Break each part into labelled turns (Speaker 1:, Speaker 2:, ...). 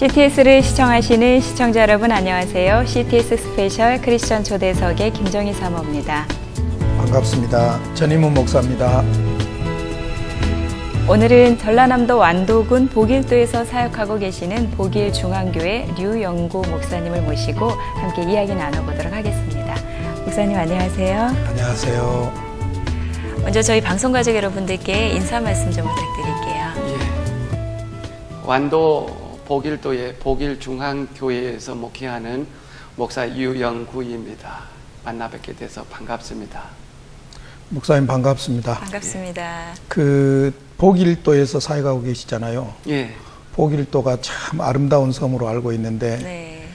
Speaker 1: CTS를 시청하시는 시청자 여러분 안녕하세요. CTS 스페셜 크리스천 초대석의 김정희 사모입니다.
Speaker 2: 반갑습니다. 전임훈 목사입니다.
Speaker 1: 오늘은 전라남도 완도군 보길도에서 사역하고 계시는 보길중앙교회 류영구 목사님을 모시고 함께 이야기 나눠보도록 하겠습니다. 목사님 안녕하세요.
Speaker 2: 안녕하세요.
Speaker 1: 먼저 저희 방송가족 여러분들께 인사 말씀 좀 부탁드릴게요.
Speaker 3: 완도 보길도의 보길중앙교회에서 목회하는 목사 유영구입니다. 만나 뵙게 돼서 반갑습니다.
Speaker 2: 목사님 반갑습니다.
Speaker 1: 반갑습니다.
Speaker 2: 보길도에서 사역하고 계시잖아요.
Speaker 3: 예.
Speaker 2: 보길도가 참 아름다운 섬으로 알고 있는데
Speaker 1: 네.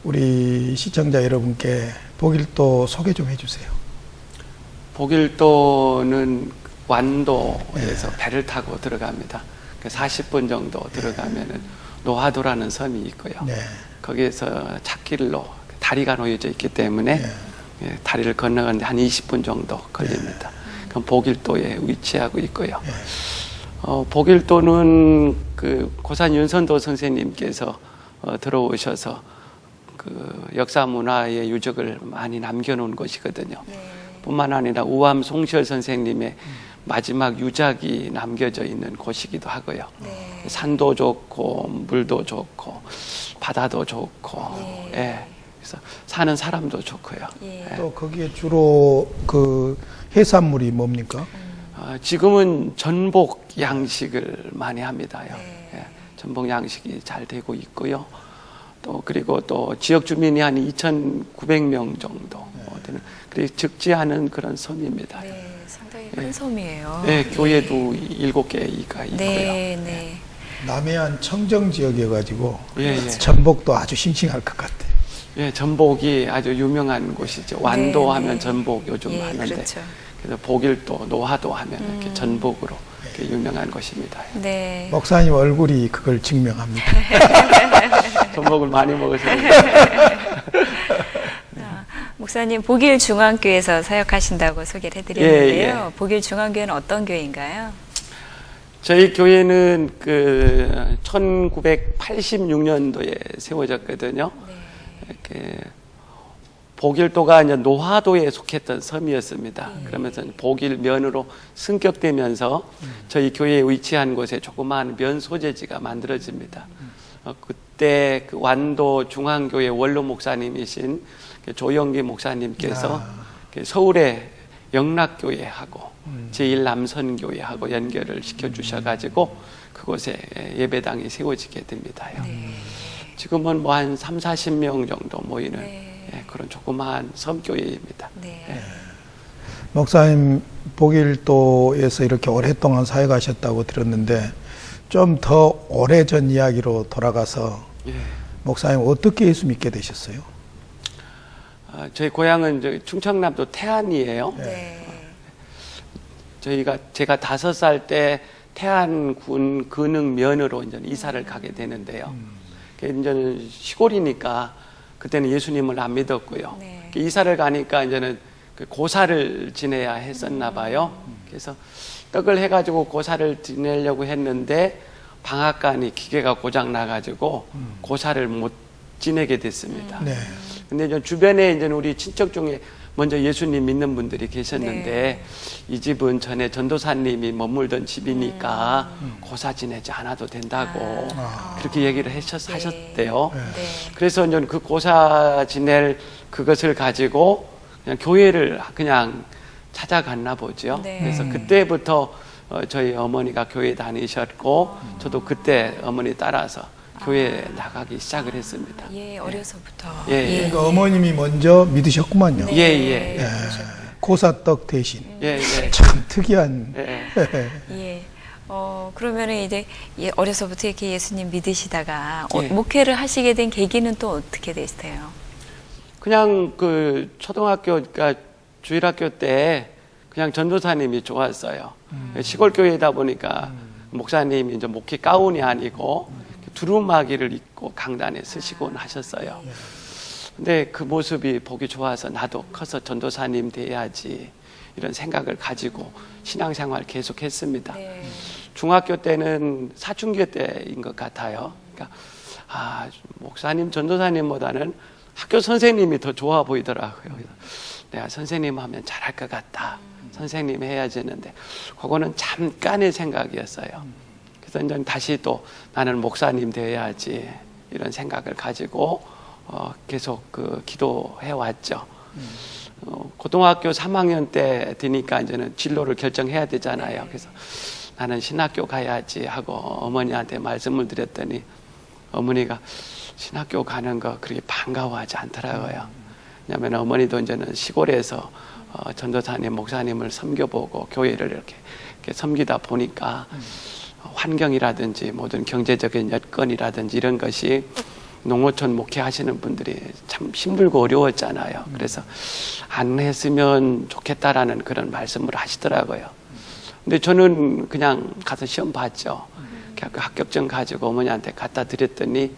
Speaker 2: 우리 시청자 여러분께 보길도 소개 좀 해주세요.
Speaker 3: 보길도는 완도에서 배를 타고 들어갑니다. 40분 정도 들어가면은 노하도라는 섬이 있고요.
Speaker 2: 네.
Speaker 3: 거기에서 찾길로 다리가 놓여져 있기 때문에 다리를 건너가는데 한 20분 정도 걸립니다. 그럼 보길도에 위치하고 있고요. 보길도는 고산 윤선도 선생님께서 들어오셔서 역사 문화의 유적을 많이 남겨놓은 곳이거든요. 뿐만 아니라 우암 송시열 선생님의 마지막 유작이 남겨져 있는 곳이기도 하고요. 산도 좋고 물도 좋고 바다도 좋고 그래서 사는 사람도 좋고요.
Speaker 2: 또 거기에 주로 해산물이 뭡니까?
Speaker 3: 지금은 전복 양식을 많이 합니다요. 전복 양식이 잘 되고 있고요. 그리고 또 지역 주민이 한 2,900명 정도 되는 적지 않은 그런 섬입니다.
Speaker 1: 상당히 큰 섬이에요.
Speaker 3: 네, 교회도 7개가 있고요.
Speaker 1: 네.
Speaker 2: 남해안 청정 지역이어가지고
Speaker 3: 예.
Speaker 2: 전복도 아주 싱싱할 것 같아요.
Speaker 3: 예, 전복이 아주 유명한 곳이죠. 완도 하면 전복 요즘 많은데,
Speaker 1: 그렇죠.
Speaker 3: 그래서 보길도, 노하도 하면 이렇게 전복으로 이렇게 유명한 곳입니다.
Speaker 1: 네.
Speaker 2: 목사님 얼굴이 그걸 증명합니다.
Speaker 3: 전복을 많이 먹으셔서.
Speaker 1: 목사님 보길중앙교회에서 사역하신다고 소개를 해드렸는데요. 보길중앙교회는 어떤 교회인가요?
Speaker 3: 저희 교회는 1986년도에 세워졌거든요. 보길도가 이제 노하도에 속했던 섬이었습니다. 그러면서 보길면으로 승격되면서 저희 교회에 위치한 곳에 조그마한 면 소재지가 만들어집니다. 그때 완도 중앙교회 원로 목사님이신 조영기 목사님께서 서울의 영락교회하고 제1남선교회하고 연결을 시켜주셔가지고 그곳에 예배당이 세워지게 됩니다. 지금은 뭐 한 30-40명 정도 모이는 그런 조그마한 섬교회입니다.
Speaker 2: 목사님 보길도에서 이렇게 오랫동안 사역하셨다고 들었는데 좀 더 오래전 이야기로 돌아가서 목사님 어떻게 예수 믿게 되셨어요?
Speaker 3: 저희 고향은 충청남도 태안이에요. 제가 5살 때 태안군 근흥면으로 이제 이사를 가게 되는데요. 이제는 시골이니까 그때는 예수님을 안 믿었고요. 이사를 가니까 이제는 고사를 지내야 했었나 봐요. 그래서 떡을 해가지고 고사를 지내려고 했는데 방앗간이 기계가 고장 나가지고 고사를 못 지내게 됐습니다. 근데 이제 주변에 이제 우리 친척 중에 먼저 예수님 믿는 분들이 계셨는데 이 집은 전에 전도사님이 머물던 집이니까 고사 지내지 않아도 된다고 그렇게 얘기를 하셨대요. 그래서 이제 그 고사 지낼 그것을 가지고 그냥 교회를 그냥 찾아갔나 보죠. 그래서 그때부터 저희 어머니가 교회 다니셨고 저도 그때 어머니 따라서 교회에 나가기 시작을 했습니다.
Speaker 1: 어려서부터.
Speaker 2: 그러니까 어머님이 먼저 믿으셨구만요. 고사떡 대신. 참 특이한.
Speaker 1: 그러면은 이제 어려서부터 이렇게 예수님 믿으시다가 목회를 하시게 된 계기는 또 어떻게 되세요?
Speaker 3: 그냥 초등학교, 그러니까 주일학교 때 그냥 전도사님이 좋았어요. 시골 교회이다 보니까 목사님이 이제 목회 가운이 아니고 두루마기를 입고 강단에 서시곤 하셨어요. 근데 그 모습이 보기 좋아서 나도 커서 전도사님 돼야지 이런 생각을 가지고 신앙생활 계속했습니다. 중학교 때는 사춘기 때인 것 같아요. 그러니까 목사님, 전도사님보다는 학교 선생님이 더 좋아 보이더라고요. 그래서 내가 선생님 하면 잘할 것 같다. 선생님 해야지 했는데 그거는 잠깐의 생각이었어요. 그래서 이제 다시 또 나는 목사님 되어야지 이런 생각을 가지고 계속 기도해 왔죠. 고등학교 3학년 때 되니까 이제는 진로를 결정해야 되잖아요. 그래서 나는 신학교 가야지 하고 어머니한테 말씀을 드렸더니 어머니가 신학교 가는 거 그렇게 반가워하지 않더라고요. 왜냐하면 어머니도 이제는 시골에서 전도사님, 목사님을 섬겨보고 교회를 이렇게 섬기다 보니까 환경이라든지 모든 경제적인 여건이라든지 이런 것이 농어촌 목회하시는 분들이 참 힘들고 어려웠잖아요. 그래서 안 했으면 좋겠다라는 그런 말씀을 하시더라고요. 근데 저는 그냥 가서 시험 봤죠. 그 합격증 가지고 어머니한테 갖다 드렸더니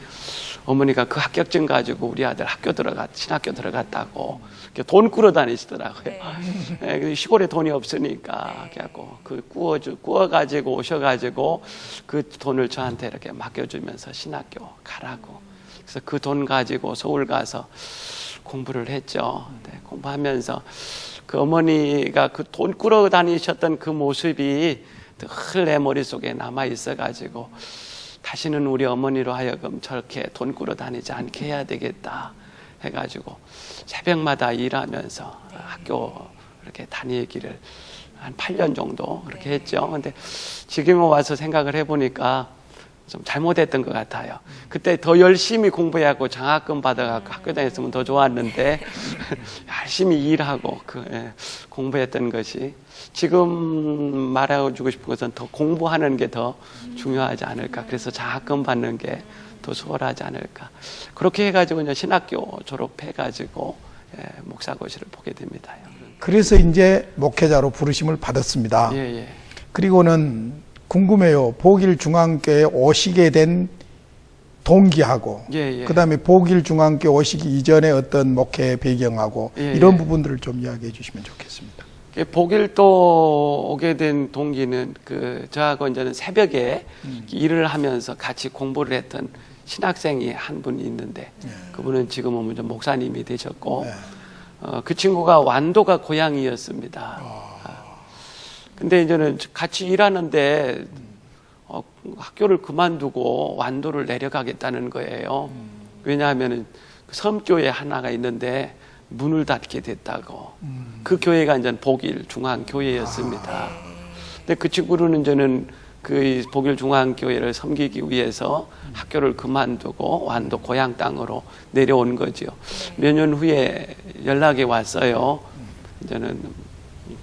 Speaker 3: 어머니가 그 합격증 가지고 우리 아들 신학교 들어갔다고 돈 꾸러 다니시더라고요. 네. 시골에 돈이 없으니까 그래갖고 구워가지고 오셔가지고 그 돈을 저한테 이렇게 맡겨주면서 신학교 가라고. 그래서 그 돈 가지고 서울 가서 공부를 했죠. 네, 공부하면서 그 어머니가 그 돈 꾸러 다니셨던 그 모습이 늘 내 머릿속에 남아 있어가지고 다시는 우리 어머니로 하여금 저렇게 돈 꾸러 다니지 않게 해야 되겠다 해가지고 새벽마다 일하면서 학교 이렇게 다니기를 한 8년 정도 그렇게 했죠. 근데 지금 와서 생각을 해보니까 좀 잘못했던 것 같아요. 그때 더 열심히 공부하고 장학금 받아갖고 학교 다녔으면 더 좋았는데 열심히 일하고 공부했던 것이 지금 말해주고 싶은 것은 더 공부하는 게 더 중요하지 않을까. 그래서 장학금 받는 게 더 수월하지 않을까. 그렇게 해가지고 이제 신학교 졸업해가지고 목사고시를 보게 됩니다.
Speaker 2: 그래서 이제 목회자로 부르심을 받았습니다.
Speaker 3: 예.
Speaker 2: 그리고는 궁금해요. 복일중앙교회에 오시게 된 동기하고 그다음에 복일중앙교회 오시기 이전에 어떤 목회 배경하고 이런 부분들을 좀 이야기해 주시면 좋겠습니다.
Speaker 3: 복일도 오게 된 동기는 저하고 이제는 새벽에 일을 하면서 같이 공부를 했던 신학생이 한 분이 있는데 그분은 지금은 이제 목사님이 되셨고 그 친구가 완도가 고향이었습니다. 근데 이제는 같이 일하는데 학교를 그만두고 완도를 내려가겠다는 거예요. 왜냐하면 섬교회 하나가 있는데 문을 닫게 됐다고. 그 교회가 이제 복일중앙교회였습니다. 근데 그 친구는 이제는 그 복일중앙교회를 섬기기 위해서 학교를 그만두고 완도 고향 땅으로 내려온 거죠. 몇 년 후에 연락이 왔어요. 이제는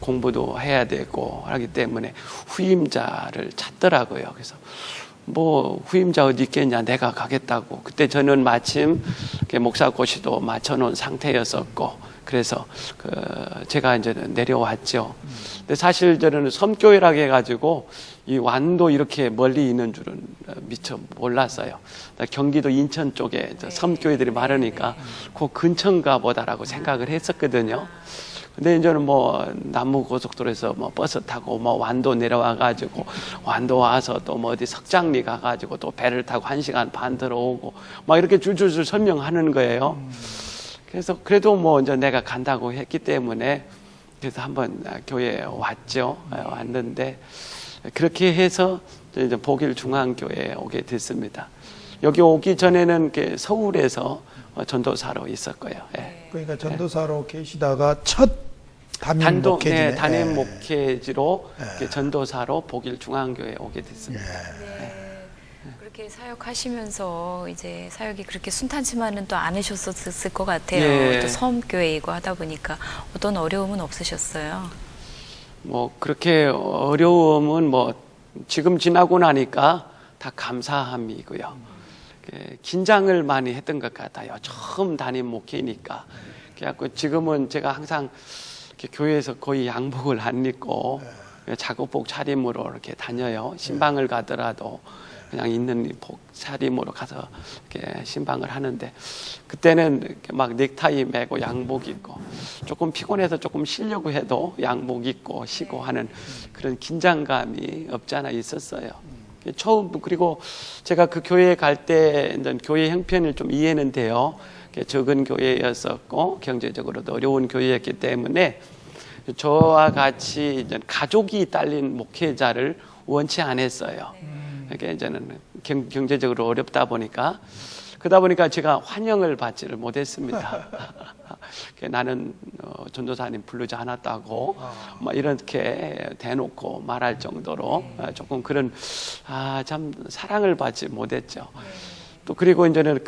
Speaker 3: 공부도 해야 되고 하기 때문에 후임자를 찾더라고요. 그래서 뭐 후임자 어디 있겠냐, 내가 가겠다고. 그때 저는 마침 목사고시도 맞춰놓은 상태였었고 그래서 제가 이제는 내려왔죠. 근데 사실 저는 섬교회라고 해가지고 이 완도 이렇게 멀리 있는 줄은 미처 몰랐어요. 경기도 인천 쪽에 섬교회들이 많으니까 그 근처인가 보다라고 생각을 했었거든요. 근데 이제는 뭐 남부고속도로에서 뭐 버스 타고 뭐 완도 내려와가지고 완도 와서 또 뭐 어디 석장리 가가지고 또 배를 타고 1시간 반 들어오고 막 이렇게 줄줄줄 설명하는 거예요. 그래서 그래도 뭐 이제 내가 간다고 했기 때문에 그래서 한번 교회에 왔죠. 왔는데 그렇게 해서 이제 복일중앙교회에 오게 됐습니다. 여기 오기 전에는 서울에서 전도사로 있었고요.
Speaker 2: 그러니까 전도사로 계시다가 첫 담임 목회지네.
Speaker 3: 담임 목회지로 전도사로 복일중앙교회에 오게 됐습니다.
Speaker 1: 그렇게 사역하시면서 이제 사역이 그렇게 순탄치만은 또 않으셨을 것 같아요. 또 섬교회이고 하다 보니까 어떤 어려움은 없으셨어요?
Speaker 3: 뭐 그렇게 어려움은 뭐 지금 지나고 나니까 다 감사함이고요. 긴장을 많이 했던 것 같아요. 처음 담임 목회니까. 그래갖고 지금은 제가 항상 교회에서 거의 양복을 안 입고 작업복 차림으로 이렇게 다녀요. 신방을 가더라도 그냥 있는 복 차림으로 가서 이렇게 신방을 하는데 그때는 이렇게 막 넥타이 매고 양복 입고 조금 피곤해서 조금 쉬려고 해도 양복 입고 쉬고 하는 그런 긴장감이 없지 않아 있었어요. 처음 그리고 제가 그 교회에 갈 때 교회 형편을 좀 이해는 돼요. 적은 교회였었고 경제적으로도 어려운 교회였기 때문에 저와 같이 이제 가족이 딸린 목회자를 원치 않았어요. 그러니까 이제는 경제적으로 어렵다 보니까 그러다 보니까 제가 환영을 받지를 못했습니다. 나는 전도사님 부르지 않았다고 막 이렇게 대놓고 말할 정도로 조금 그런 참 사랑을 받지 못했죠. 또 그리고 이제는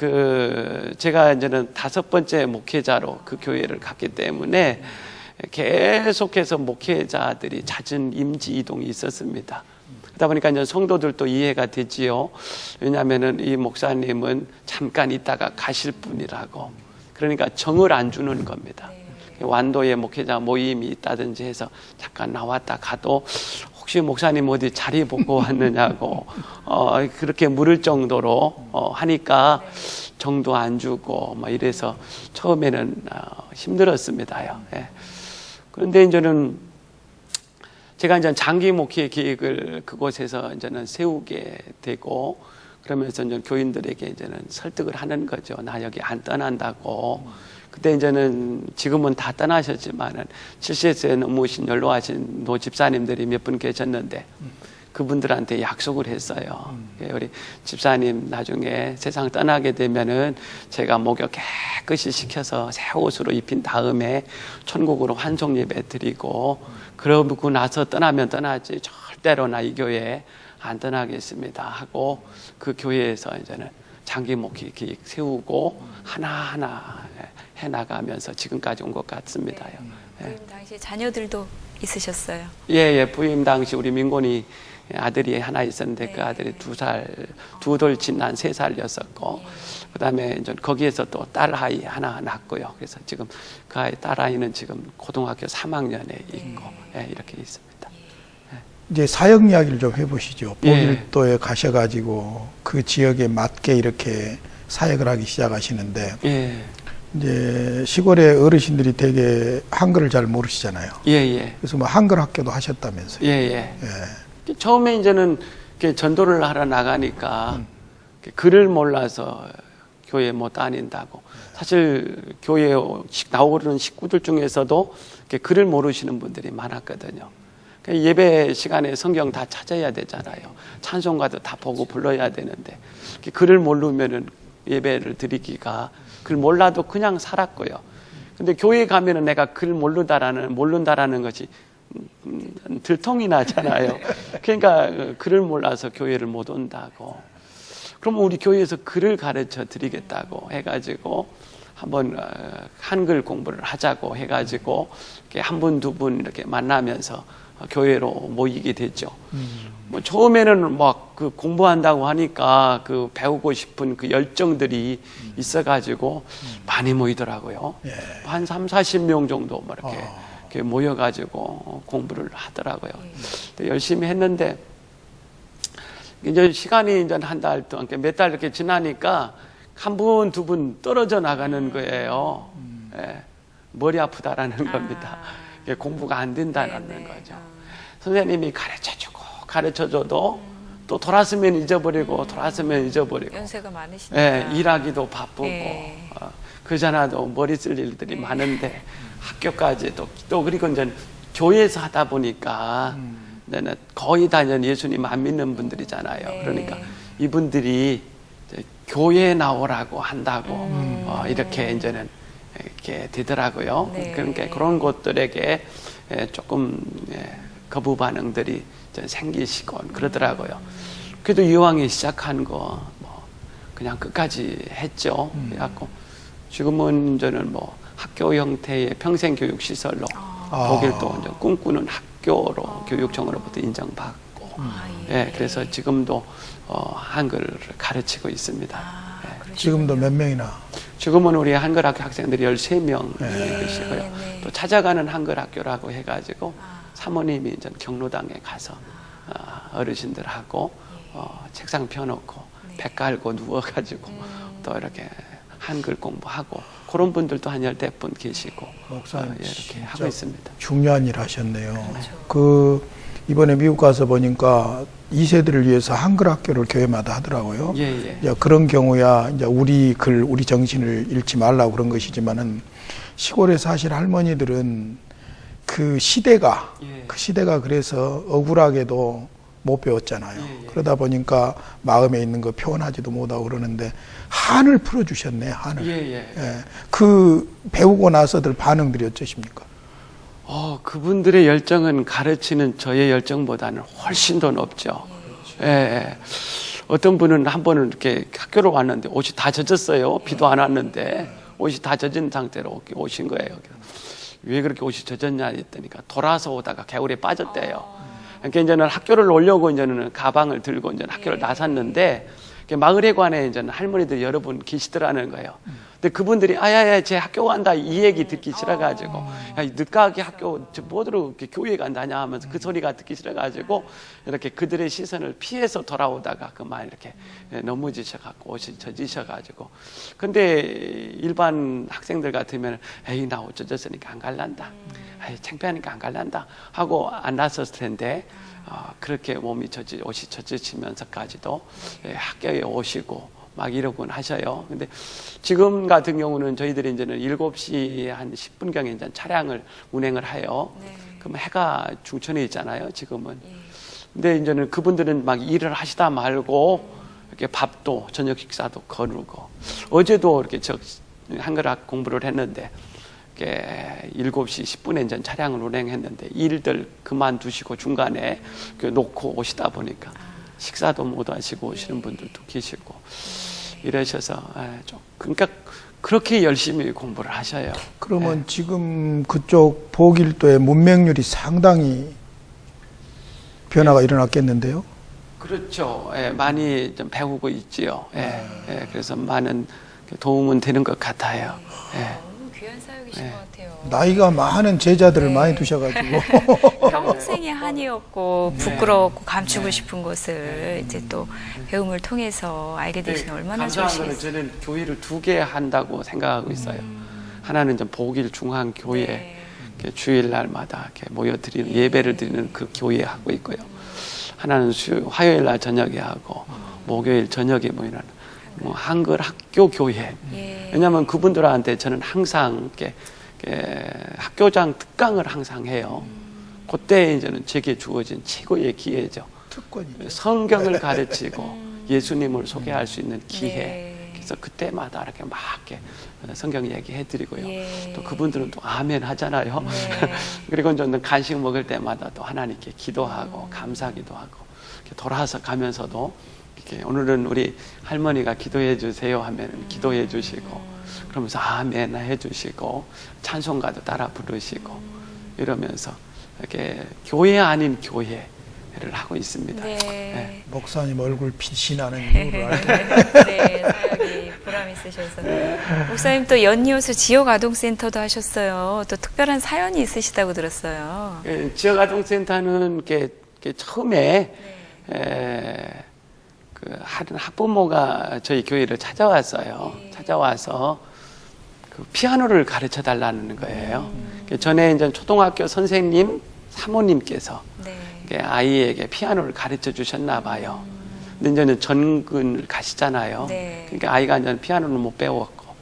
Speaker 3: 제가 이제는 5번째 목회자로 그 교회를 갔기 때문에 계속해서 목회자들이 잦은 임지 이동이 있었습니다. 그러다 보니까 이제 성도들도 이해가 되지요. 왜냐하면은 이 목사님은 잠깐 있다가 가실 분이라고. 그러니까 정을 안 주는 겁니다. 완도에 목회자 모임이 있다든지 해서 잠깐 나왔다 가도 혹시 목사님 어디 자리 보고 왔느냐고 그렇게 물을 정도로 하니까 정도 안 주고 막 이래서 처음에는 힘들었습니다요. 예. 그런데 이제는 제가 이제 장기 목회 계획을 그곳에서 이제는 세우게 되고 그러면서 이제 교인들에게 이제는 설득을 하는 거죠. 나 여기 안 떠난다고. 그때 이제는 지금은 다 떠나셨지만은 70세 넘으신 연로하신 노 집사님들이 몇 분 계셨는데 그분들한테 약속을 했어요. 우리 집사님 나중에 세상 떠나게 되면은 제가 목욕 깨끗이 시켜서 새 옷으로 입힌 다음에 천국으로 환송 예배 드리고 그러고 나서 떠나면 떠나지 절대로 나 이 교회 안 떠나겠습니다 하고 그 교회에서 이제는 장기 목회 계획 세우고 하나하나 해나가면서 지금까지 온 것 같습니다요.
Speaker 1: 부임 당시 자녀들도 있으셨어요?
Speaker 3: 예, 부임 당시 우리 민곤이 아들이 하나 있었는데 그 아들이 2 돌 지난 3살이었었고 그다음에 이제 거기에서 또 딸 아이 하나 낳았고요. 그래서 지금 그 딸 아이는 지금 고등학교 3학년에 있고 이렇게 있습니다.
Speaker 2: 이제 사역 이야기를 좀 해보시죠. 보길도에 가셔가지고 그 지역에 맞게 이렇게 사역을 하기 시작하시는데 이제 시골의 어르신들이 되게 한글을 잘 모르시잖아요. 그래서 뭐 한글 학교도 하셨다면서요.
Speaker 3: 처음에 이제는 전도를 하러 나가니까 글을 몰라서 교회 못 다닌다고. 사실 교회에 나오는 식구들 중에서도 글을 모르시는 분들이 많았거든요. 예배 시간에 성경 다 찾아야 되잖아요. 찬송가도 다 보고 불러야 되는데 글을 모르면은 예배를 드리기가 글 몰라도 그냥 살았고요. 근데 교회 가면은 내가 글 모른다라는 것이 들통이 나잖아요. 그러니까 글을 몰라서 교회를 못 온다고. 그럼 우리 교회에서 글을 가르쳐 드리겠다고 해가지고 한번 한글 공부를 하자고 해가지고 한 분, 2분 이렇게 만나면서 교회로 모이게 됐죠. 뭐 처음에는 막 그 공부한다고 하니까 그 배우고 싶은 그 열정들이 있어가지고 많이 모이더라고요. 한 30-40명 정도 뭐 이렇게 모여가지고 공부를 하더라고요. 열심히 했는데 이제 시간이 이제 한 달 동안 몇 달 이렇게 지나니까 한 분, 2분 떨어져 나가는 거예요. 머리 아프다라는 겁니다. 공부가 안 된다는 거죠. 선생님이 가르쳐줘도 또 돌았으면 잊어버리고 돌았으면 잊어버리고
Speaker 1: 연세가 많으시니까
Speaker 3: 일하기도 바쁘고 그전에도 머리 쓸 일들이 많은데 학교까지 또 그리고 이제 교회에서 하다 보니까 거의 다 예수님 안 믿는 분들이잖아요. 그러니까 이분들이 교회에 나오라고 한다고 이렇게 이제는 이렇게 되더라고요. 그러니까 그런 것들에게 조금 거부 반응들이 생기시고 그러더라고요. 그래도 이왕에 시작한 거 뭐 그냥 끝까지 했죠. 그래갖고 지금은 저는 뭐 학교 형태의 평생교육 시설로 보길도 이제 꿈꾸는 학교로 교육청으로부터 인정받고, 그래서 지금도 한글을 가르치고 있습니다.
Speaker 2: 지금도 몇 명이나?
Speaker 3: 지금은 우리 한글학교 학생들이 13명 계시고요. 또 찾아가는 한글학교라고 해가지고 사모님이 이제 경로당에 가서 어르신들하고 책상 펴놓고 배 깔고 누워가지고 또 이렇게 한글 공부하고 그런 분들도 한 10분 계시고
Speaker 2: 목사님
Speaker 3: 이렇게 하고 있습니다.
Speaker 2: 중요한 일 하셨네요. 그 이번에 미국 가서 보니까 2세들을 위해서 한글 학교를 교회마다 하더라고요.
Speaker 3: 예.
Speaker 2: 이제 그런 경우야 이제 우리 글, 우리 정신을 잃지 말라고 그런 것이지만은 시골에 사실 할머니들은 그 시대가 그래서 억울하게도 못 배웠잖아요. 그러다 보니까 마음에 있는 거 표현하지도 못하고 그러는데 한을 풀어주셨네, 한을. 예. 그 배우고 나서들 반응들이 어떠십니까?
Speaker 3: 그분들의 열정은 가르치는 저의 열정보다는 훨씬 더 높죠. 예. 어떤 분은 한 번은 이렇게 학교로 왔는데 옷이 다 젖었어요. 비도 안 왔는데 옷이 다 젖은 상태로 오신 거예요. 왜 그렇게 옷이 젖었냐 했더니까 돌아서 오다가 개울에 빠졌대요. 그러니까 이제는 학교를 오려고 이제는 가방을 들고 이제 학교를 나섰는데 마을회관에 이제는 할머니들 여러 분 계시더라는 거예요. 근데 그분들이 아야야 제 학교 간다 이 얘기 듣기 싫어가지고 야 늦가게 학교 뭐들어 이렇게 교회 간다냐 하면서 그 소리가 듣기 싫어가지고 이렇게 그들의 시선을 피해서 돌아오다가 그만 이렇게 넘어지셔갖고 옷이 젖으셔가지고 근데 일반 학생들 같으면 에이 나 옷 젖었으니까 안 갈란다. 에이 창피하니까 안 갈란다 하고 안 나섰을 텐데 그렇게 옷이 젖으시면서까지도 학교에 오시고 막 이러곤 하셔요. 근데 지금 같은 경우는 저희들이 이제는 7시 한 10분경에 이제 차량을 운행을 해요. 그럼 해가 중천에 있잖아요, 지금은. 근데 이제는 그분들은 막 일을 하시다 말고 이렇게 밥도 저녁 식사도 거르고 어제도 이렇게 한글학 공부를 했는데 7시 10분에 이제 차량을 운행했는데 일들 그만두시고 중간에 놓고 오시다 보니까 식사도 못 하시고 오시는 분들도 계시고 이러셔서 그러니까 그렇게 열심히 공부를 하셔요.
Speaker 2: 그러면 지금 그쪽 보길도의 문맹률이 상당히 변화가 일어났겠는데요?
Speaker 3: 그렇죠. 많이 좀 배우고 있지요. 그래서 많은 도움은 되는 것 같아요.
Speaker 1: 귀한 사역이신 것 같아요.
Speaker 2: 나이가 많은 제자들을 많이 두셔가지고
Speaker 1: 평생의 한이었고 부끄러웠고 감추고 싶은 것을 이제 또 배움을 통해서 알게 되시면 얼마나 좋으시겠어요.
Speaker 3: 감사한 거는 저는 교회를 2개 한다고 생각하고 있어요. 하나는 좀 보길 중앙교회 주일날마다 이렇게 모여드리는 예배를 드리는 그 교회에 하고 있고요. 하나는 화요일날 저녁에 하고 목요일 저녁에 모이는 한글 학교 교회. 왜냐하면 그분들한테 저는 항상 이렇게 학교장 특강을 항상 해요. 그때 이제는 제게 주어진 최고의 기회죠.
Speaker 2: 특권이죠.
Speaker 3: 성경을 가르치고 예수님을 소개할 수 있는 기회. 그래서 그때마다 이렇게 막 이렇게 성경 얘기해드리고요. 또 그분들은 또 아멘 하잖아요. 그리고 저는 간식 먹을 때마다 또 하나님께 기도하고 감사기도 하고 이렇게 돌아서 가면서도 이렇게 오늘은 우리 할머니가 기도해 주세요 하면 기도해 주시고 그러면서 아멘 해주시고 찬송가도 따라 부르시고 이러면서 이렇게 교회 아닌 교회를 하고 있습니다.
Speaker 2: 목사님 얼굴 빛이 나는 이유를 알게.
Speaker 1: 사역이 보람 있으셔서. 목사님 또 연이어서 지역아동센터도 하셨어요. 또 특별한 사연이 있으시다고 들었어요.
Speaker 3: 지역아동센터는 이렇게 처음에 한 학부모가 저희 교회를 찾아왔어요. 찾아와서 그 피아노를 가르쳐 달라는 거예요. 전에 이제 초등학교 선생님 사모님께서 아이에게 피아노를 가르쳐 주셨나 봐요. 근데 이제는 전근을 가시잖아요. 그러니까 아이가 이제 피아노를 못 배웠고.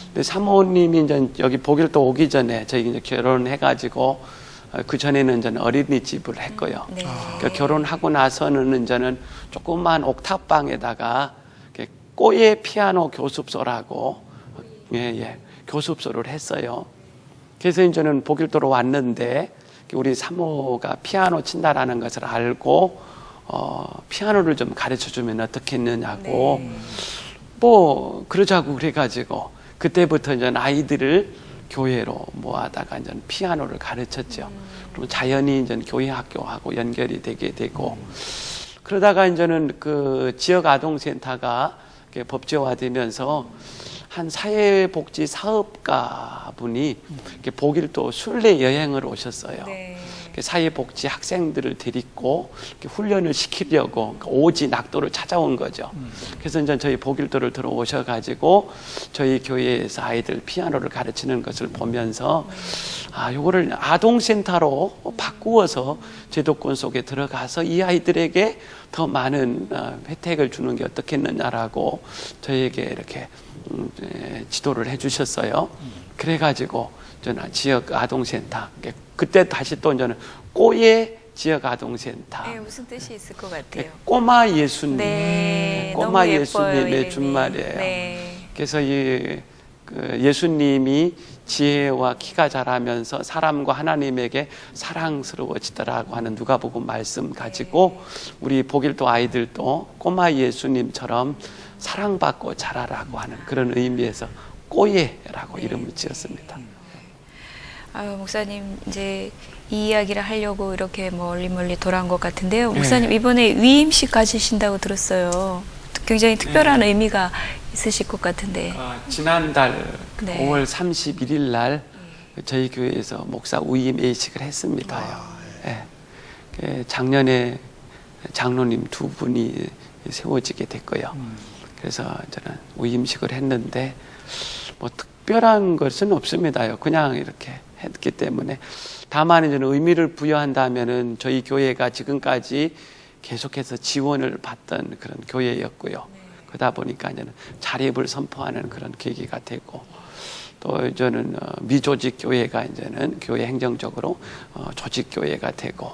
Speaker 3: 근데 사모님이 이제 여기 보길도 오기 전에 저희 이제 결혼해가지고 그 전에는 이제 어린이집을 했고요. 그러니까 결혼하고 나서는 이제는 조그만 옥탑방에다가 꼬예 피아노 교습소라고 교습소를 했어요. 그래서 이제는 보길도로 왔는데 우리 사모가 피아노 친다라는 것을 알고 피아노를 좀 가르쳐 주면 어떻겠느냐고 뭐 그러자고 그래가지고 그때부터 이제 아이들을 교회로 모아다가 이제 피아노를 가르쳤죠. 그러면 자연히 이제 교회 학교하고 연결이 되게 되고 그러다가 이제는 그 지역 아동센터가 법제화되면서 한 사회복지 사업가 분이 보길도 순례 여행을 오셨어요. 사회복지 학생들을 데리고 훈련을 시키려고 오지 낙도를 찾아온 거죠. 그래서 이제 저희 복일도를 들어오셔가지고 저희 교회에서 아이들 피아노를 가르치는 것을 보면서 요거를 아동센터로 바꾸어서 제도권 속에 들어가서 이 아이들에게 더 많은 혜택을 주는 게 어떻겠느냐라고 저에게 이렇게 지도를 해주셨어요. 그래가지고 저는 지역 아동센터, 그때 다시 또 저는 꼬예 지역 아동센터.
Speaker 1: 네, 무슨 뜻이 있을 것 같아요.
Speaker 3: 꼬마 예수님.
Speaker 1: 네,
Speaker 3: 꼬마
Speaker 1: 너무 예뻐요,
Speaker 3: 예수님의
Speaker 1: 이름이.
Speaker 3: 준말이에요.
Speaker 1: 네.
Speaker 3: 그래서 그 예수님이 지혜와 키가 자라면서 사람과 하나님에게 사랑스러워지더라고 하는 누가복음 말씀 가지고 우리 복일도 아이들도 꼬마 예수님처럼 사랑받고 자라라고 하는 그런 의미에서 꼬예라고 이름을 지었습니다.
Speaker 1: 목사님 이제 이 이야기를 하려고 이렇게 멀리 돌아온 것 같은데요. 목사님 이번에 위임식 가지신다고 들었어요. 굉장히 특별한 의미가 있으실 것 같은데.
Speaker 3: 지난달 5월 31일 날 저희 교회에서 목사 위임 예식을 했습니다요. 작년에 장로님 2분이 세워지게 됐고요. 그래서 저는 위임식을 했는데 뭐 특별한 것은 없습니다요. 그냥 이렇게 했기 때문에 다만 이제 의미를 부여한다면은 저희 교회가 지금까지 계속해서 지원을 받던 그런 교회였고요. 그러다 보니까 이제는 자립을 선포하는 그런 계기가 되고 또 저는 미조직 교회가 이제는 교회 행정적으로 조직 교회가 되고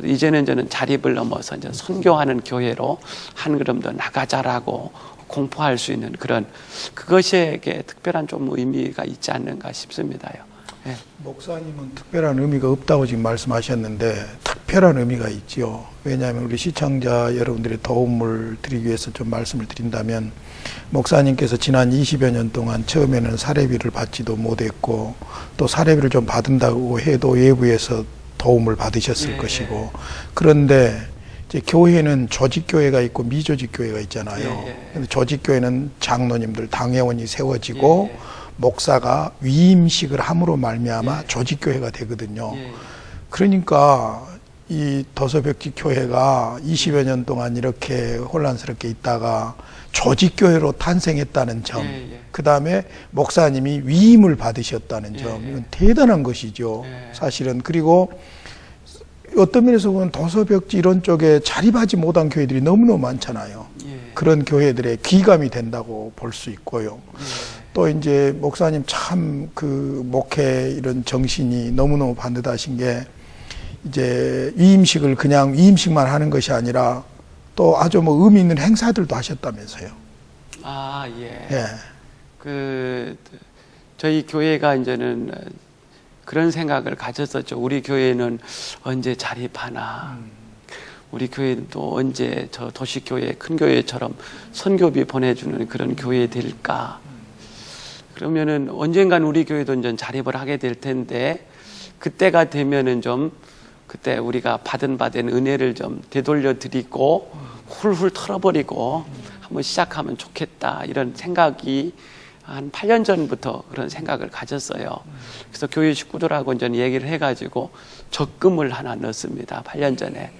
Speaker 3: 이제는 저는 자립을 넘어서 이제 선교하는 교회로 한 걸음 더 나가자라고 공포할 수 있는 그런 그것에게 특별한 좀 의미가 있지 않는가 싶습니다요. 네.
Speaker 2: 목사님은 특별한 의미가 없다고 지금 말씀하셨는데 특별한 의미가 있죠. 왜냐하면 우리 시청자 여러분들의 도움을 드리기 위해서 좀 말씀을 드린다면 목사님께서 지난 20여 년 동안 처음에는 사례비를 받지도 못했고 또 사례비를 좀 받은다고 해도 외부에서 도움을 받으셨을 것이고 그런데 이제 교회는 조직교회가 있고 미조직교회가 있잖아요. 근데 조직교회는 장로님들, 당회원이 세워지고 목사가 위임식을 함으로 말미암아 조직교회가 되거든요. 그러니까 이 도서벽지 교회가 20여 년 동안 이렇게 혼란스럽게 있다가 조직교회로 탄생했다는 점, 그 다음에 목사님이 위임을 받으셨다는 점, 이건 대단한 것이죠. 사실은. 그리고 어떤 면에서 보면 도서벽지 이런 쪽에 자립하지 못한 교회들이 너무너무 많잖아요. 그런 교회들의 귀감이 된다고 볼 수 있고요. 또 이제 목사님 참 그 목회 이런 정신이 너무너무 반듯하신 게 이제 위임식을 그냥 위임식만 하는 것이 아니라 또 아주 뭐 의미 있는 행사들도 하셨다면서요.
Speaker 3: 저희 교회가 이제는 그런 생각을 가졌었죠. 우리 교회는 언제 자립하나. 우리 교회는 또 언제 저 도시교회, 큰 교회처럼 선교비 보내주는 그런 교회 될까. 그러면은 언젠간 우리 교회도 이제 자립을 하게 될 텐데 그때가 되면은 좀 그때 우리가 받은 은혜를 좀 되돌려 드리고 훌훌 털어버리고 한번 시작하면 좋겠다 이런 생각이 한 8년 전부터 그런 생각을 가졌어요. 그래서 교회 식구들하고 이제 얘기를 해가지고 적금을 하나 넣었습니다. 8년 전에.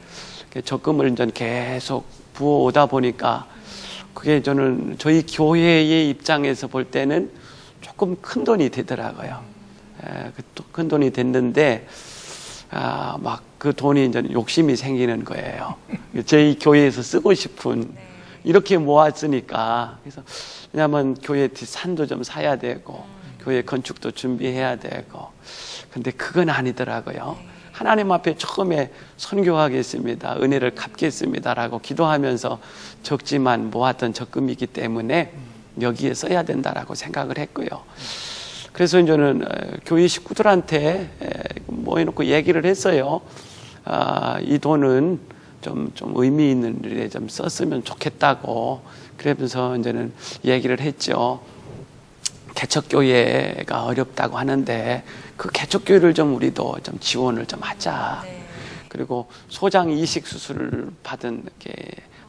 Speaker 3: 적금을 이제 계속 부어오다 보니까 그게 저는 저희 교회의 입장에서 볼 때는 조금 큰 돈이 되더라고요. 큰 돈이 됐는데, 막 그 돈이 이제 욕심이 생기는 거예요. 저희 교회에서 쓰고 싶은, 이렇게 모았으니까. 그래서, 왜냐면 교회 뒷산도 좀 사야 되고, 교회 건축도 준비해야 되고, 근데 그건 아니더라고요. 하나님 앞에 처음에 선교하겠습니다. 은혜를 갚겠습니다라고 기도하면서 적지만 모았던 적금이기 때문에 여기에 써야 된다라고 생각을 했고요. 그래서 저는 교회 식구들한테 뭐 해놓고 얘기를 했어요. 이 돈은 좀 의미 있는 일에 좀 썼으면 좋겠다고. 그러면서 이제는 얘기를 했죠. 개척교회가 어렵다고 하는데 그 개척교회를 좀 우리도 좀 지원을 좀 하자. 그리고 소장 이식 수술을 받은 게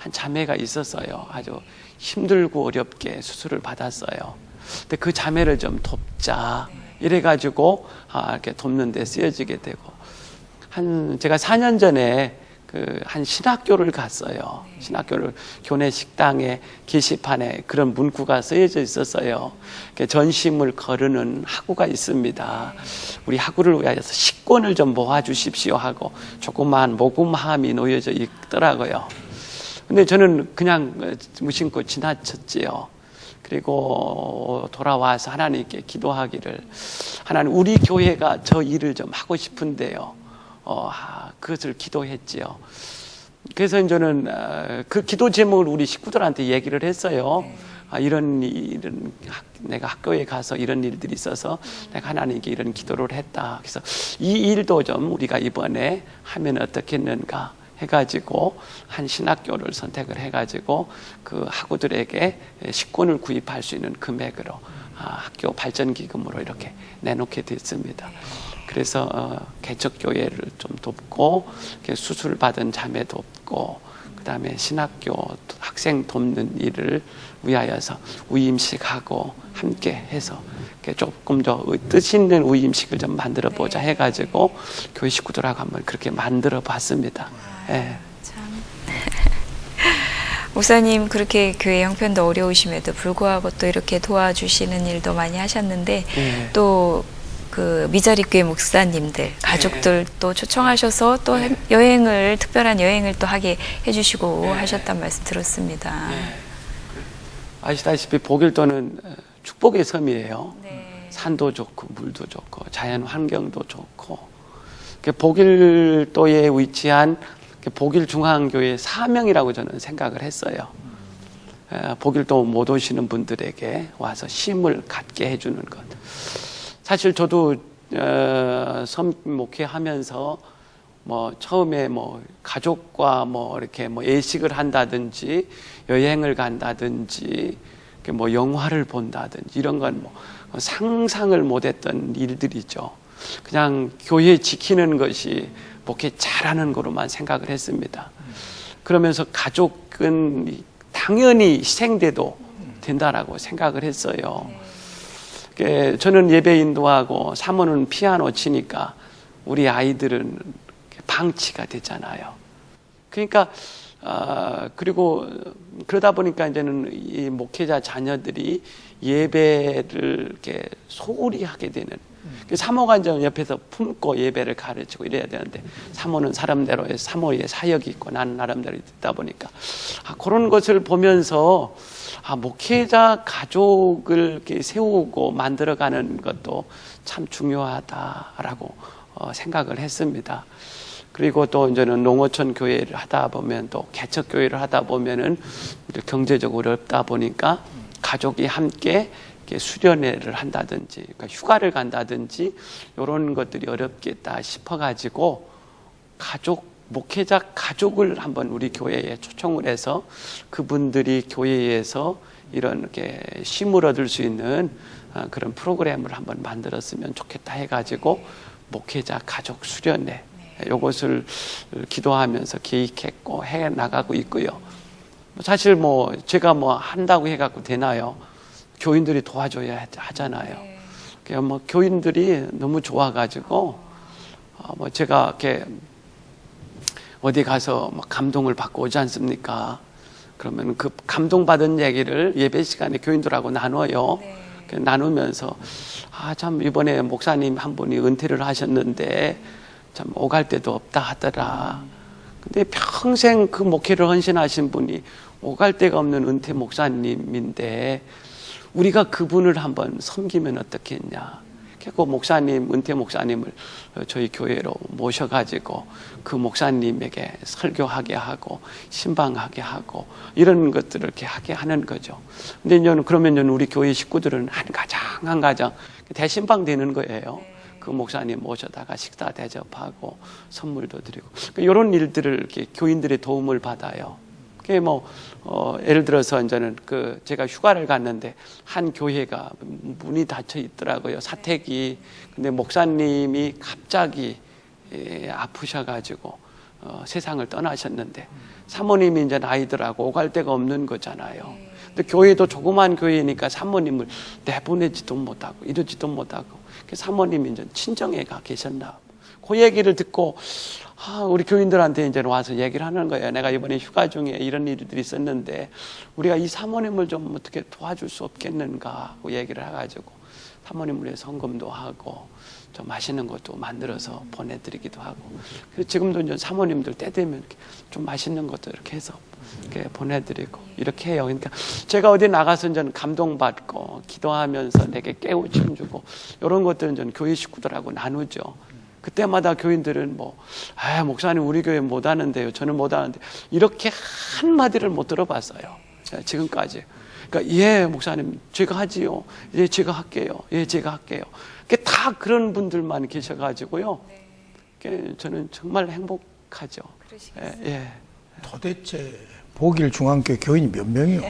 Speaker 3: 한 자매가 있었어요. 아주 힘들고 어렵게 수술을 받았어요. 근데 그 자매를 좀 돕자. 이래가지고 이렇게 돕는 데 쓰여지게 되고 제가 4년 전에 한 신학교를 갔어요. 신학교를 교내 식당에 게시판에 그런 문구가 쓰여져 있었어요. 전심을 거르는 학우가 있습니다. 우리 학우를 위하여서 식권을 좀 모아주십시오 하고 조그마한 모금함이 놓여져 있더라고요. 근데 저는 그냥 무심코 지나쳤지요. 그리고 돌아와서 하나님께 기도하기를, 하나님 우리 교회가 저 일을 좀 하고 싶은데요. 그것을 기도했지요. 그래서 저는 그 기도 제목을 우리 식구들한테 얘기를 했어요. 이런 일은 내가 학교에 가서 이런 일들이 있어서 내가 하나님께 이런 기도를 했다. 그래서 이 일도 좀 우리가 이번에 하면 어떻겠는가 해가지고 한 신학교를 선택을 해가지고 그 학우들에게 식권을 구입할 수 있는 금액으로 학교 발전기금으로 이렇게 내놓게 됐습니다. 그래서 개척교회를 좀 돕고 수술 받은 자매 돕고 그다음에 신학교 학생 돕는 일을 위하여서 우임식하고 함께 해서 조금 더 뜻 있는 우임식을 좀 만들어 보자 해가지고 교회 식구들하고 한번 그렇게 만들어 봤습니다. 네.
Speaker 1: 참. 목사님 그렇게 교회 형편도 어려우심에도 불구하고 또 이렇게 도와주시는 일도 많이 하셨는데
Speaker 3: 네.
Speaker 1: 또 그 미자리 교회 목사님들 가족들 또 초청하셔서 또 여행을 특별한 여행을 또 하게 해주시고 하셨단 말씀 들었습니다.
Speaker 3: 아시다시피 보길도는 축복의 섬이에요.
Speaker 1: 네.
Speaker 3: 산도 좋고 물도 좋고 자연 환경도 좋고 보길도에 위치한 보길중앙교회 사명이라고 저는 생각을 했어요. 보길도 못 오시는 분들에게 와서 쉼을 갖게 해주는 것. 사실 저도 섬 목회하면서 처음에 가족과 이렇게 예식을 한다든지 여행을 간다든지 영화를 본다든지 이런 건 상상을 못했던 일들이죠. 그냥 교회 지키는 것이 목회 잘하는 거로만 생각을 했습니다. 그러면서 가족은 당연히 희생돼도 된다라고 생각을 했어요. 저는 예배 인도하고 사모는 피아노 치니까 우리 아이들은 방치가 되잖아요. 그러니까 그리고 그러다 보니까 이제는 이 목회자 자녀들이 예배를 이렇게 소홀히 하게 되는. 사모가 이제 옆에서 품고 예배를 가르치고 이래야 되는데 사모는 사람대로의 사모의 사역이 있고 나는 나름대로 있다 보니까 그런 것을 보면서 목회자 가족을 이렇게 세우고 만들어가는 것도 참 중요하다라고 생각을 했습니다. 그리고 또 이제는 농어촌 교회를 하다 보면 또 개척 교회를 하다 보면은 경제적으로 어렵다 보니까 가족이 함께 수련회를 한다든지 그러니까 휴가를 간다든지 이런 것들이 어렵겠다 싶어가지고 목회자 가족을 한번 우리 교회에 초청을 해서 그분들이 교회에서 이런 쉼을 얻을 수 있는 그런 프로그램을 한번 만들었으면 좋겠다 해가지고 목회자 가족 수련회 이것을 기도하면서 계획했고 해 나가고 있고요. 사실 제가 한다고 해갖고 되나요? 교인들이 도와줘야 하잖아요. 교인들이 너무 좋아가지고 제가 이렇게 어디 가서 감동을 받고 오지 않습니까? 그러면 그 감동받은 얘기를 예배 시간에 교인들하고 나눠요. 나누면서 참 이번에 목사님 한 분이 은퇴를 하셨는데 참 오갈 데도 없다 하더라. 근데 평생 그 목회를 헌신하신 분이 오갈 데가 없는 은퇴 목사님인데 우리가 그분을 한번 섬기면 어떻겠냐. 그래서 목사님, 은퇴 목사님을 저희 교회로 모셔가지고 그 목사님에게 설교하게 하고 신방하게 하고 이런 것들을 이렇게 하게 하는 거죠. 근데 그러면 우리 교회 식구들은 한 가정 대신방 되는 거예요. 그 목사님 모셔다가 식사 대접하고 선물도 드리고 이런 일들을 이렇게 교인들의 도움을 받아요. 그게 예를 들어서 이제는 제가 휴가를 갔는데 한 교회가 문이 닫혀 있더라고요. 사택이. 근데 목사님이 갑자기 아프셔가지고 세상을 떠나셨는데 사모님이 이제 아이들하고 오갈 데가 없는 거잖아요. 근데 교회도 조그만 교회니까 사모님을 내보내지도 못하고 이러지도 못하고 사모님이 이제 친정에 가 계셨나. 그 얘기를 듣고 우리 교인들한테 이제 와서 얘기를 하는 거예요. 내가 이번에 휴가 중에 이런 일들이 있었는데 우리가 이 사모님을 좀 어떻게 도와줄 수 없겠는가 하고 얘기를 해가지고 사모님을 위해 헌금도 하고 좀 맛있는 것도 만들어서 보내드리기도 하고, 그래서 지금도 이제 사모님들 때 되면 이렇게 좀 맛있는 것도 이렇게 해서 이렇게 보내드리고 이렇게 해요. 그러니까 제가 어디 나가서 이제 감동받고 기도하면서 내게 깨우침 주고 이런 것들은 전 교회 식구들하고 나누죠. 그때마다 교인들은 목사님 우리 교회 못 하는데요, 저는 못 하는데, 이렇게 한마디를 못 들어봤어요, 지금까지. 그러니까 예 목사님 제가 하지요, 예 제가 할게요, 예 제가 할게요. 다 그런 분들만 계셔가지고요. 저는 정말 행복하죠. 예.
Speaker 2: 도대체 보길 중앙교회 교인이 몇 명이요?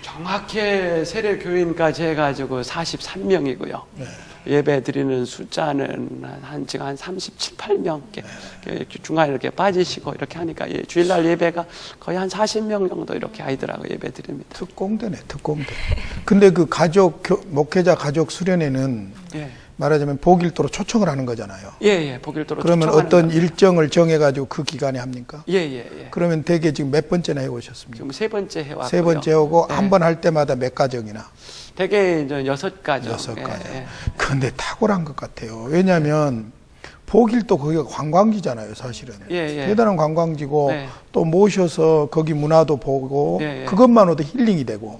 Speaker 3: 정확히 세례 교인까지 해가지고 43명이고요.
Speaker 2: 네.
Speaker 3: 예배 드리는 숫자는 지금 한 37, 8명 중간에 이렇게 빠지시고 이렇게 하니까 주일날 예배가 거의 한 40명 정도 이렇게 아이들하고 예배 드립니다.
Speaker 2: 특공대네, 특공대. 근데 그 목회자 가족 수련회는 말하자면 복일도로 초청을 하는 거잖아요.
Speaker 3: 예, 복일도로.
Speaker 2: 그러면 어떤 일정을 정해가지고 그 기간에 합니까?
Speaker 3: 예.
Speaker 2: 그러면 대개 지금 몇 번째나 해오셨습니까?
Speaker 3: 지금 세 번째 해왔고요.
Speaker 2: 세 번째 오고 한 번 할 때마다 몇 가정이나?
Speaker 3: 대개 이제 6가정.
Speaker 2: 6가정. 그런데 탁월한 것 같아요. 왜냐하면 복일도 거기가 관광지잖아요, 사실은. 대단한 관광지고 또 모셔서 거기 문화도 보고 그것만으로도 힐링이 되고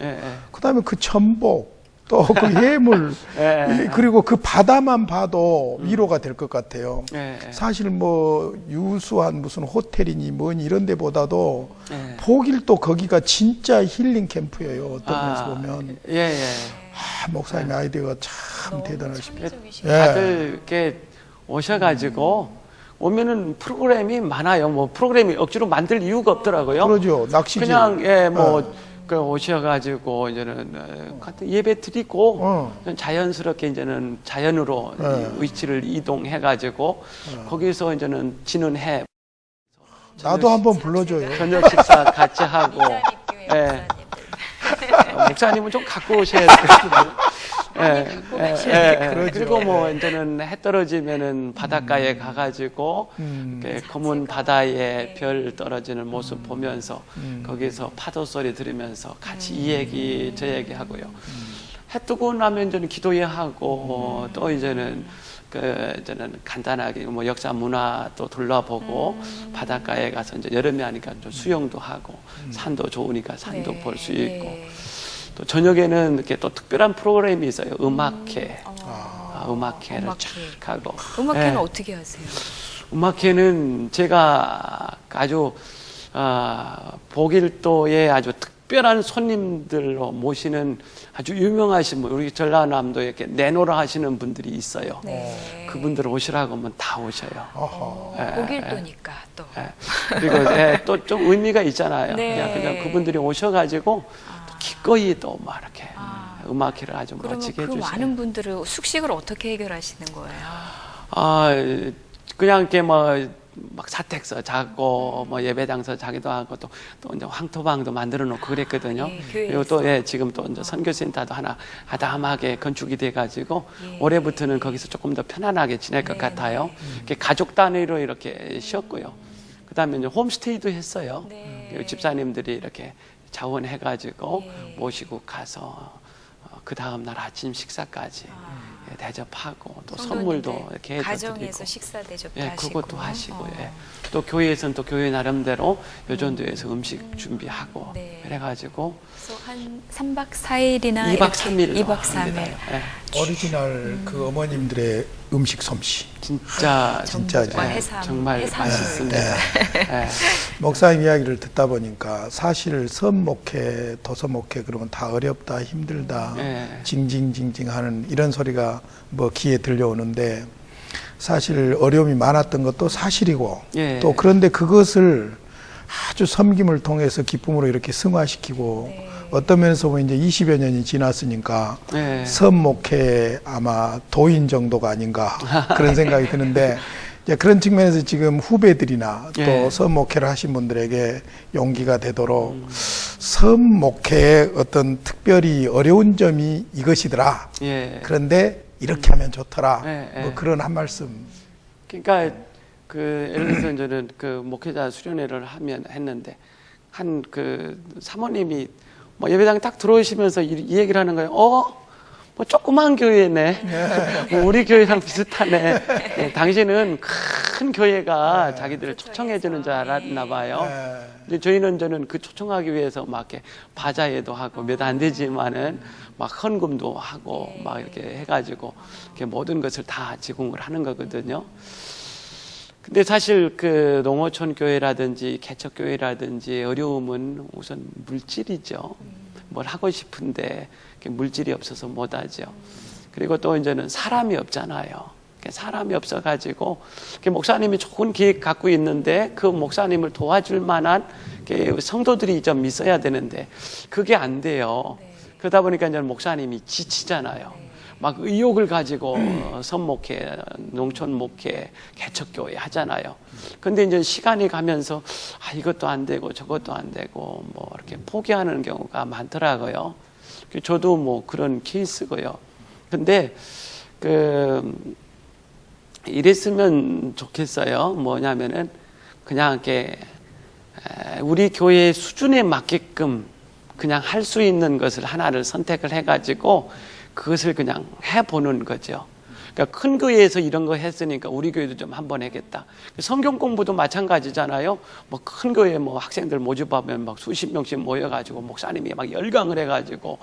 Speaker 2: 그다음에 그 천복 또 그 해물 그리고 그 바다만 봐도 위로가 될 것 같아요. 사실 유수한 무슨 호텔이니 뭐니 이런 데보다도 복일도 거기가 진짜 힐링 캠프예요, 어떤 면에서 보면. 목사님의 아이디어가 참 대단하십니다.
Speaker 3: 다들 이렇게 오셔가지고 오면은 프로그램이 많아요. 프로그램이 억지로 만들 이유가 없더라고요.
Speaker 2: 그러죠. 낚시지.
Speaker 3: 그냥 오셔가지고 이제는 예배 드리고 자연스럽게 이제는 자연으로 위치를 이동해가지고 거기서 이제는 지는 해.
Speaker 2: 나도 한번 불러줘요.
Speaker 3: 저녁 식사 같이 하고. 목사님은 좀 갖고 오셔야 돼요. 그리고 이제는 해 떨어지면은 바닷가에 가가지고 검은 바다에 별 떨어지는 모습 보면서 거기서 파도 소리 들으면서 같이 이 얘기 저 얘기 하고요. 해 뜨고 나면 이제는 기도회 하고 또 이제는 간단하게 역사 문화 또 둘러보고 바닷가에 가서 이제 여름에 하니까 좀 수영도 하고 산도 좋으니까 산도 볼 수 있고 또 저녁에는 이렇게 또 특별한 프로그램이 있어요. 음악회. 음악회를 쫙 하고.
Speaker 1: 음악회는 어떻게 하세요?
Speaker 3: 음악회는 제가 아주 복일도에 아주 특별한 손님들로 모시는 아주 유명하신 분, 우리 전라남도에 이렇게 내노라 하시는 분들이 있어요. 그분들 오시라고 하면 다 오셔요.
Speaker 1: 복일도니까 또.
Speaker 3: 그리고 또 좀 의미가 있잖아요. 그냥 그분들이 오셔가지고 또 기꺼이 또 이렇게 음악회를 아주 멋지게 해주세요.
Speaker 1: 그럼 그 많은 분들을 숙식을 어떻게 해결하시는 거예요?
Speaker 3: 그냥 이렇게 막 사택서 자고 예배당서 자기도 하고 또 이제 황토방도 만들어 놓고 그랬거든요. 그리고 또 지금 또 이제 선교센터도 하나 아담하게 건축이 돼 가지고 올해부터는 거기서 조금 더 편안하게 지낼 것 같아요. 이렇게 가족 단위로 이렇게 쉬었고요. 그다음에 이제 홈스테이도 했어요. 집사님들이 이렇게 자원해 가지고 모시고 가서 그 다음 날 아침 식사까지 대접하고 또 선물도 이렇게
Speaker 1: 가정에서 식사 대접도 하시고
Speaker 3: 그것도 하시고 또 교회에서는 또 교회 나름대로 요전도에서 음식 준비하고 그래가지고
Speaker 1: 그래서 한 3박 4일이나
Speaker 3: 2박 3일
Speaker 1: 2박 3일
Speaker 2: 오리지널 그 어머님들의 음식 솜씨
Speaker 3: 진짜 정말 맛있습니다.
Speaker 2: 목사님 이야기를 듣다 보니까 사실 선목회, 도서목회 그러면 다 어렵다, 힘들다, 징징징징하는 이런 소리가 귀에 들려오는데 사실 어려움이 많았던 것도 사실이고 또 그런데 그것을 아주 섬김을 통해서 기쁨으로 이렇게 승화시키고 어떤 면에서 보면 이제 20여 년이 지났으니까 선목회 아마 도인 정도가 아닌가 그런 생각이 드는데 이제 그런 측면에서 지금 후배들이나 또 선목회를 하신 분들에게 용기가 되도록 선목회의 어떤 특별히 어려운 점이 이것이더라. 그런데 이렇게 하면 좋더라. 그런 한 말씀
Speaker 3: 그러니까 예를 들어서 저는 목회자 수련회를 했는데 한 사모님이 뭐 예배당에 딱 들어오시면서 이 얘기를 하는 거예요. 뭐 조그만 교회네. 뭐 우리 교회랑 비슷하네. 네, 당신은 큰 교회가 자기들을 초청해주는 줄 알았나 봐요. 이제 저는 그 초청하기 위해서 막 이렇게 바자회도 하고 몇 안 되지만은 막 헌금도 하고 막 이렇게 해가지고 이렇게 모든 것을 다 제공을 하는 거거든요. 근데 사실 농어촌 교회라든지 개척 교회라든지 어려움은 우선 물질이죠. 뭘 하고 싶은데 물질이 없어서 못하죠. 그리고 또 이제는 사람이 없잖아요. 사람이 없어가지고 목사님이 좋은 계획 갖고 있는데 그 목사님을 도와줄 만한 성도들이 좀 있어야 되는데 그게 안 돼요. 그러다 보니까 이제 목사님이 지치잖아요. 막 의욕을 가지고 선목회, 농촌 목회, 개척교회 하잖아요. 근데 이제 시간이 가면서 이것도 안 되고 저것도 안 되고 뭐 이렇게 포기하는 경우가 많더라고요. 저도 뭐 그런 케이스고요. 근데 이랬으면 좋겠어요. 뭐냐면은 그냥 이렇게 우리 교회의 수준에 맞게끔 그냥 할 수 있는 것을 하나를 선택을 해가지고 그것을 그냥 해보는 거죠. 그러니까 큰 교회에서 이런 거 했으니까 우리 교회도 좀 한번 해야겠다. 성경 공부도 마찬가지잖아요. 뭐 큰 교회 뭐 학생들 모집하면 막 수십 명씩 모여가지고 목사님이 막 열강을 해가지고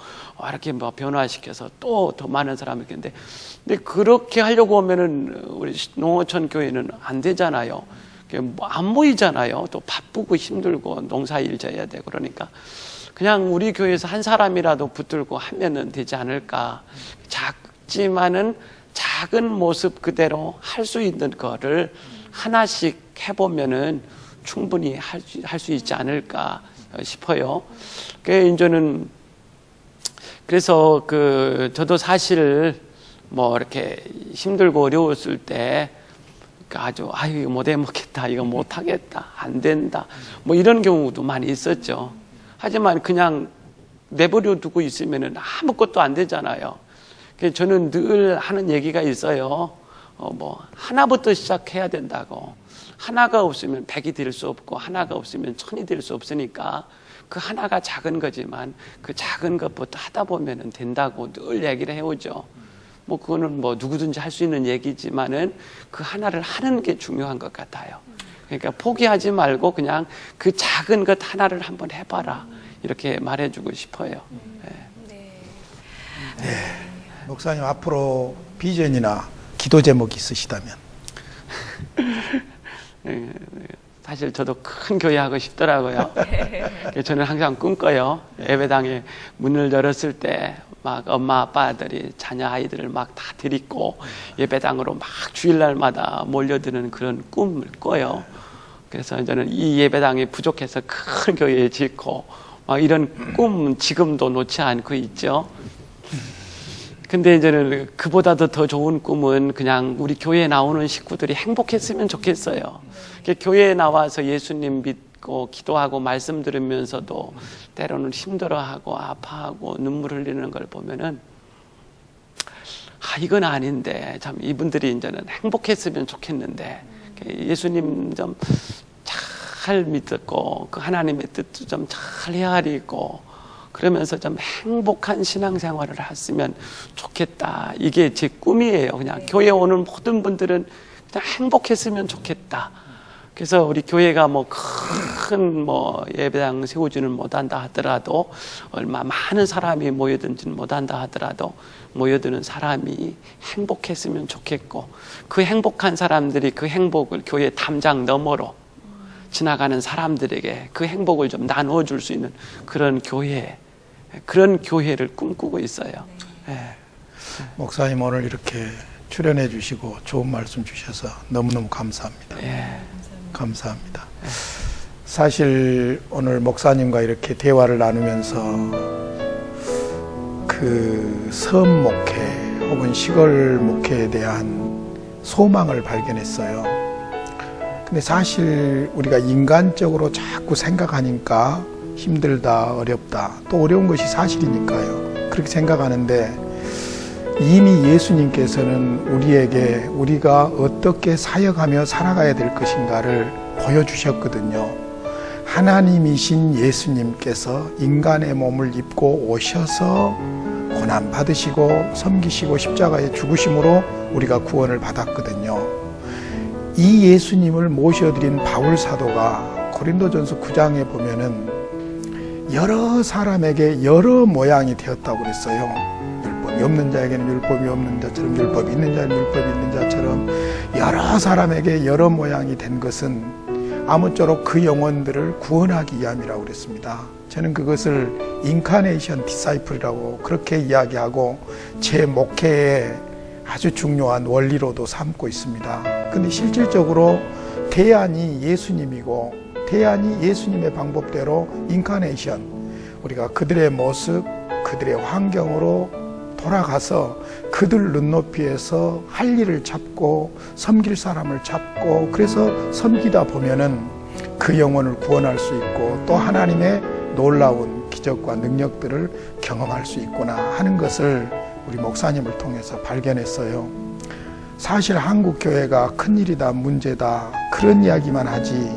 Speaker 3: 이렇게 뭐 변화시켜서 또 더 많은 사람이 있겠는데, 근데 그렇게 하려고 하면은 우리 농어촌 교회는 안 되잖아요. 안 보이잖아요. 또 바쁘고 힘들고 농사일 져야 되고 그러니까. 그냥 우리 교회에서 한 사람이라도 붙들고 하면은 되지 않을까. 작지만은 작은 모습 그대로 할 수 있는 거를 하나씩 해보면은 충분히 할 수 있지 않을까 싶어요. 이제는 그래서 저도 사실 뭐 이렇게 힘들고 어려웠을 때 아주 이거 못 해먹겠다, 이거 못 하겠다, 안 된다, 뭐 이런 경우도 많이 있었죠. 하지만 그냥 내버려 두고 있으면은 아무것도 안 되잖아요. 저는 늘 하는 얘기가 있어요. 뭐 하나부터 시작해야 된다고. 하나가 없으면 백이 될 수 없고 하나가 없으면 천이 될 수 없으니까 그 하나가 작은 거지만 그 작은 것부터 하다 보면은 된다고 늘 얘기를 해오죠. 뭐 그거는 뭐 누구든지 할 수 있는 얘기지만은 그 하나를 하는 게 중요한 것 같아요. 그러니까 포기하지 말고 그냥 그 작은 것 하나를 한번 해봐라, 이렇게 말해주고 싶어요.
Speaker 2: 네. 목사님, 앞으로 비전이나 기도 제목이 있으시다면?
Speaker 3: 사실 저도 큰 교회 하고 싶더라고요. 저는 항상 꿈꿔요. 예배당에 문을 열었을 때 막 엄마 아빠들이 자녀 아이들을 막 다 데리고 예배당으로 막 주일날마다 몰려드는 그런 꿈을 꿔요. 그래서 저는 이 예배당이 부족해서 큰 교회 짓고 막 이런 꿈 지금도 놓지 않고 있죠. 근데 이제는 그보다도 더 좋은 꿈은 그냥 우리 교회에 나오는 식구들이 행복했으면 좋겠어요. 교회에 나와서 예수님 믿고 기도하고 말씀 들으면서도 때로는 힘들어하고 아파하고 눈물 흘리는 걸 보면은 이건 아닌데 참 이분들이 이제는 행복했으면 좋겠는데 예수님 좀 잘 믿고 그 하나님의 뜻도 좀 잘 헤아리고 그러면서 좀 행복한 신앙생활을 했으면 좋겠다. 이게 제 꿈이에요. 그냥 교회 오는 모든 분들은 그냥 행복했으면 좋겠다. 그래서 우리 교회가 뭐 큰 예배당 세우지는 못한다 하더라도, 얼마 많은 사람이 모여든지는 못한다 하더라도 모여드는 사람이 행복했으면 좋겠고, 그 행복한 사람들이 그 행복을 교회 담장 너머로 지나가는 사람들에게 그 행복을 좀 나누어 줄 수 있는 그런 교회를 꿈꾸고 있어요. 네.
Speaker 2: 목사님, 오늘 이렇게 출연해 주시고 좋은 말씀 주셔서 너무너무 감사합니다.
Speaker 3: 네.
Speaker 2: 감사합니다. 사실 오늘 목사님과 이렇게 대화를 나누면서 그 섬 목회 혹은 시골 목회에 대한 소망을 발견했어요. 근데 사실 우리가 인간적으로 자꾸 생각하니까 힘들다, 어렵다, 또 어려운 것이 사실이니까요. 그렇게 생각하는데 이미 예수님께서는 우리에게 우리가 어떻게 사역하며 살아가야 될 것인가를 보여주셨거든요. 하나님이신 예수님께서 인간의 몸을 입고 오셔서 고난 받으시고 섬기시고 십자가에 죽으심으로 우리가 구원을 받았거든요. 이 예수님을 모셔드린 바울 사도가 고린도전서 9장에 보면은 여러 사람에게 여러 모양이 되었다고 그랬어요. 율법이 없는 자에게는 율법이 없는 자처럼, 율법이 있는 자는 율법이 있는 자처럼 여러 사람에게 여러 모양이 된 것은 아무쪼록 그 영혼들을 구원하기 위함이라고 그랬습니다. 저는 그것을 인카네이션 디사이플이라고 그렇게 이야기하고 제 목회에 아주 중요한 원리로도 삼고 있습니다. 근데 실질적으로 대안이 예수님이고 대안이 예수님의 방법대로 인카네이션, 우리가 그들의 모습, 그들의 환경으로 돌아가서 그들 눈높이에서 할 일을 잡고 섬길 사람을 잡고 그래서 섬기다 보면은 그 영혼을 구원할 수 있고 또 하나님의 놀라운 기적과 능력들을 경험할 수 있구나 하는 것을 우리 목사님을 통해서 발견했어요. 사실 한국 교회가 큰일이다, 문제다 그런 이야기만 하지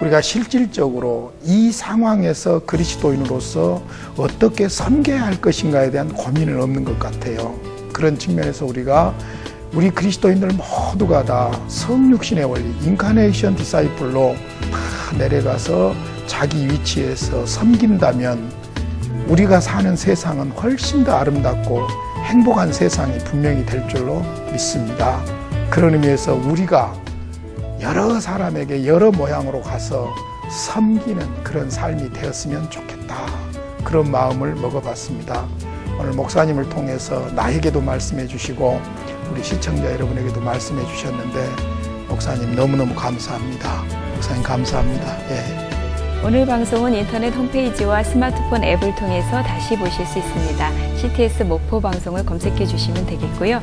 Speaker 2: 우리가 실질적으로 이 상황에서 그리스도인으로서 어떻게 섬겨야 할 것인가에 대한 고민은 없는 것 같아요. 그런 측면에서 우리 그리스도인들 모두가 다 성육신의 원리, 인카네이션 디사이플로 다 내려가서 자기 위치에서 섬긴다면 우리가 사는 세상은 훨씬 더 아름답고 행복한 세상이 분명히 될 줄로 믿습니다. 그런 의미에서 우리가 여러 사람에게 여러 모양으로 가서 섬기는 그런 삶이 되었으면 좋겠다. 그런 마음을 먹어봤습니다. 오늘 목사님을 통해서 나에게도 말씀해 주시고 우리 시청자 여러분에게도 말씀해 주셨는데 목사님 너무너무 감사합니다. 목사님 감사합니다. 예.
Speaker 1: 오늘 방송은 인터넷 홈페이지와 스마트폰 앱을 통해서 다시 보실 수 있습니다. CTS 목포 방송을 검색해 주시면 되겠고요.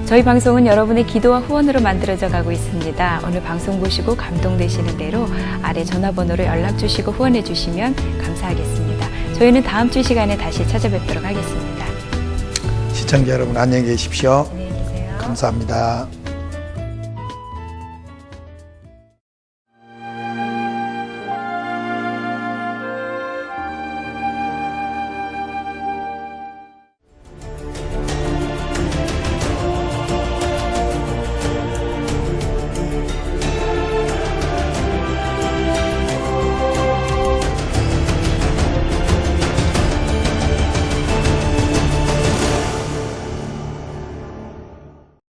Speaker 1: 저희 방송은 여러분의 기도와 후원으로 만들어져 가고 있습니다. 오늘 방송 보시고 감동되시는 대로 아래 전화번호로 연락 주시고 후원해 주시면 감사하겠습니다. 저희는 다음 주 시간에 다시 찾아뵙도록 하겠습니다.
Speaker 2: 시청자 여러분 안녕히 계십시오.
Speaker 1: 안녕히 계세요.
Speaker 2: 감사합니다.